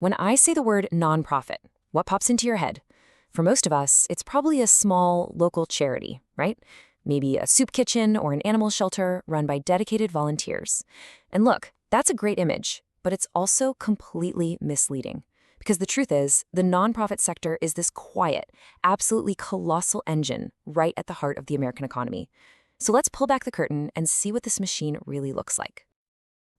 When I say the word nonprofit, what pops into your head? For most of us, it's probably a small local charity, right? Maybe a soup kitchen or an animal shelter run by dedicated volunteers. And look, that's a great image, but it's also completely misleading. Because the truth is, the nonprofit sector is this quiet, absolutely colossal engine right at the heart of the American economy. So let's pull back the curtain and see what this machine really looks like.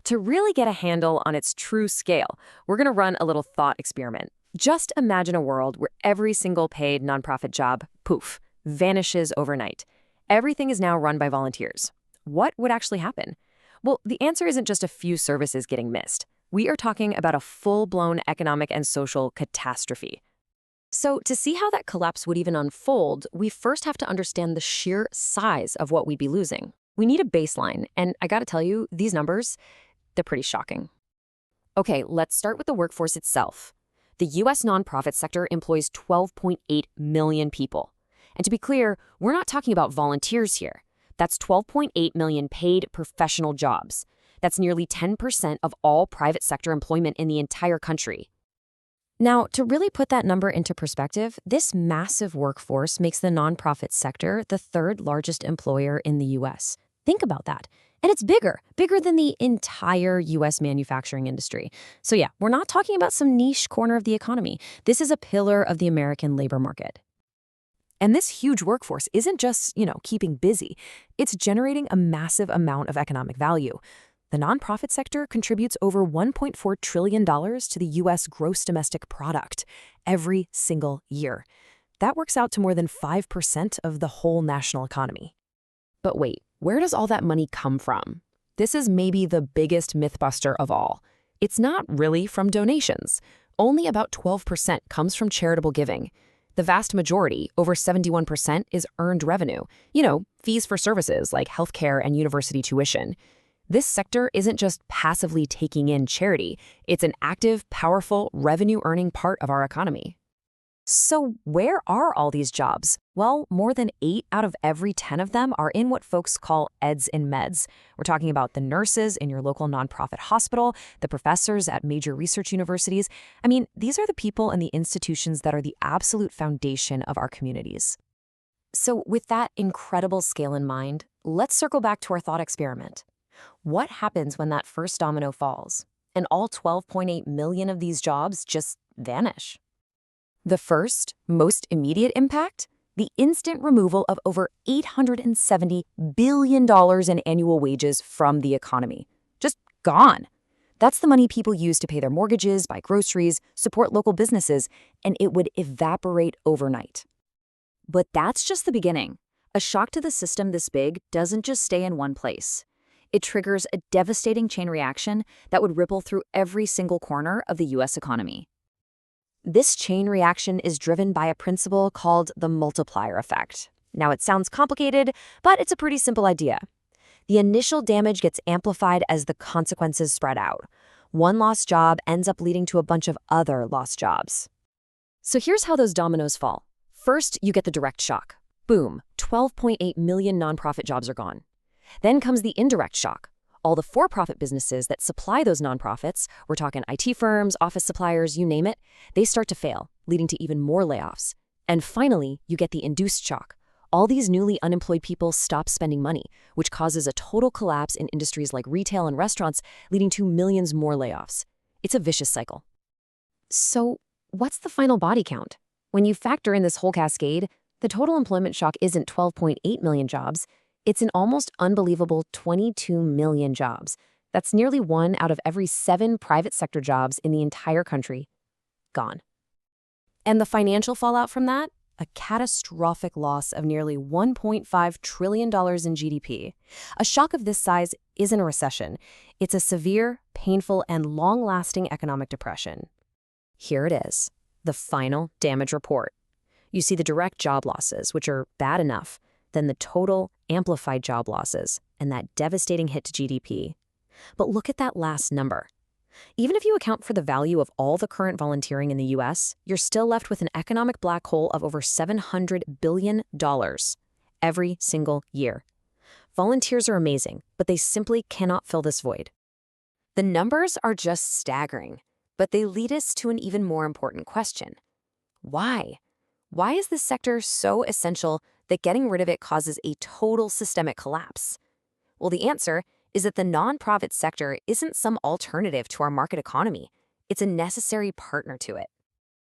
To really get a handle on its true scale, we're going to run a little thought experiment. Just imagine a world where every single paid nonprofit job, poof, vanishes overnight. Everything is now run by volunteers. What would actually happen? Well, the answer isn't just a few services getting missed. We are talking about a full-blown economic and social catastrophe. So to see how that collapse would even unfold, we first have to understand the sheer size of what we'd be losing. We need a baseline, and I gotta tell you, these numbers, they're pretty shocking. Okay, let's start with the workforce itself. The U.S. nonprofit sector employs 12.8 million people. And to be clear, we're not talking about volunteers here. That's 12.8 million paid professional jobs. That's nearly 10% of all private sector employment in the entire country. Now, to really put that number into perspective, this massive workforce makes the nonprofit sector the third largest employer in the U.S. Think about that. And it's bigger than the entire U.S. manufacturing industry. So yeah, we're not talking about some niche corner of the economy. This is a pillar of the American labor market. And this huge workforce isn't just, keeping busy. It's generating a massive amount of economic value. The nonprofit sector contributes over $1.4 trillion to the U.S. gross domestic product every single year. That works out to more than 5% of the whole national economy. But wait, where does all that money come from? This is maybe the biggest mythbuster of all. It's not really from donations. Only about 12% comes from charitable giving. The vast majority, over 71%, is earned revenue. Fees for services like healthcare and university tuition. This sector isn't just passively taking in charity. It's an active, powerful, revenue-earning part of our economy. So where are all these jobs? Well, more than 8 out of every 10 of them are in what folks call eds and meds. We're talking about the nurses in your local nonprofit hospital, the professors at major research universities. These are the people and the institutions that are the absolute foundation of our communities. So with that incredible scale in mind, let's circle back to our thought experiment. What happens when that first domino falls and all 12.8 million of these jobs just vanish? The first, most immediate impact? The instant removal of over $870 billion in annual wages from the economy. Just gone. That's the money people use to pay their mortgages, buy groceries, support local businesses, and it would evaporate overnight. But that's just the beginning. A shock to the system this big doesn't just stay in one place. It triggers a devastating chain reaction that would ripple through every single corner of the U.S. economy. This chain reaction is driven by a principle called the multiplier effect. Now, it sounds complicated, but it's a pretty simple idea. The initial damage gets amplified as the consequences spread out. One lost job ends up leading to a bunch of other lost jobs. So here's how those dominoes fall. First, you get the direct shock. Boom, 12.8 million nonprofit jobs are gone. Then comes the indirect shock. All the for-profit businesses that supply those nonprofits, we're talking IT firms, office suppliers, you name it, they start to fail, leading to even more layoffs. And finally, you get the induced shock. All these newly unemployed people stop spending money, which causes a total collapse in industries like retail and restaurants, leading to millions more layoffs. It's a vicious cycle. So, what's the final body count? When you factor in this whole cascade, the total employment shock isn't 12.8 million jobs. It's an almost unbelievable 22 million jobs. That's nearly 1 out of every 7 private sector jobs in the entire country. Gone. And the financial fallout from that? A catastrophic loss of nearly $1.5 trillion in GDP. A shock of this size isn't a recession. It's a severe, painful, and long-lasting economic depression. Here it is, the final damage report. You see the direct job losses, which are bad enough, then the total amplified job losses, and that devastating hit to GDP. But look at that last number. Even if you account for the value of all the current volunteering in the U.S., you're still left with an economic black hole of over $700 billion every single year. Volunteers are amazing, but they simply cannot fill this void. The numbers are just staggering. But they lead us to an even more important question. Why? Why is this sector so essential that getting rid of it causes a total systemic collapse? Well, the answer is that the nonprofit sector isn't some alternative to our market economy. It's a necessary partner to it.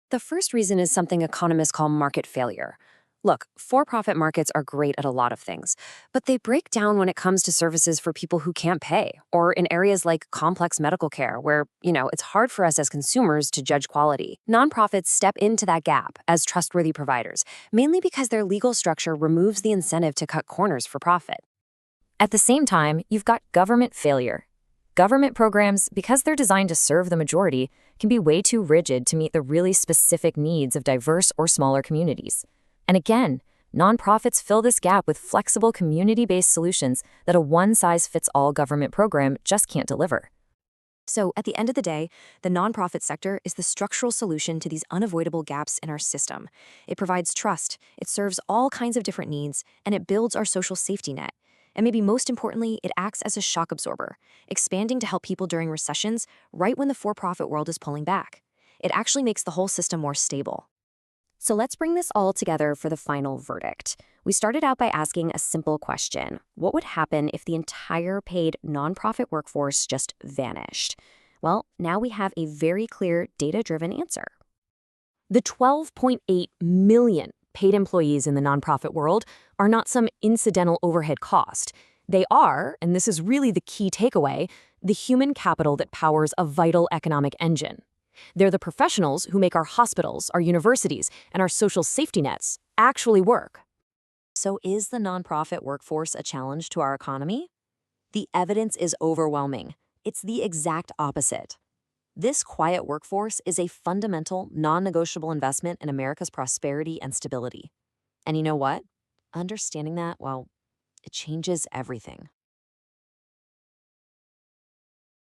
The first reason is something economists call market failure. Look, for-profit markets are great at a lot of things, but they break down when it comes to services for people who can't pay, or in areas like complex medical care where, it's hard for us as consumers to judge quality. Nonprofits step into that gap as trustworthy providers, mainly because their legal structure removes the incentive to cut corners for profit. At the same time, you've got government failure. Government programs, because they're designed to serve the majority, can be way too rigid to meet the really specific needs of diverse or smaller communities. And again, nonprofits fill this gap with flexible community-based solutions that a one-size-fits-all government program just can't deliver. So, at the end of the day, the nonprofit sector is the structural solution to these unavoidable gaps in our system. It provides trust, it serves all kinds of different needs, and it builds our social safety net. And maybe most importantly, it acts as a shock absorber, expanding to help people during recessions right when the for-profit world is pulling back. It actually makes the whole system more stable. So let's bring this all together for the final verdict. We started out by asking a simple question. What would happen if the entire paid nonprofit workforce just vanished? Well, now we have a very clear data-driven answer. The 12.8 million paid employees in the nonprofit world are not some incidental overhead cost. They are, and this is really the key takeaway, the human capital that powers a vital economic engine. They're the professionals who make our hospitals, our universities, and our social safety nets actually work. So is the nonprofit workforce a challenge to our economy? The evidence is overwhelming. It's the exact opposite. This quiet workforce is a fundamental, non-negotiable investment in America's prosperity and stability. And you know what? Understanding that, well, it changes everything.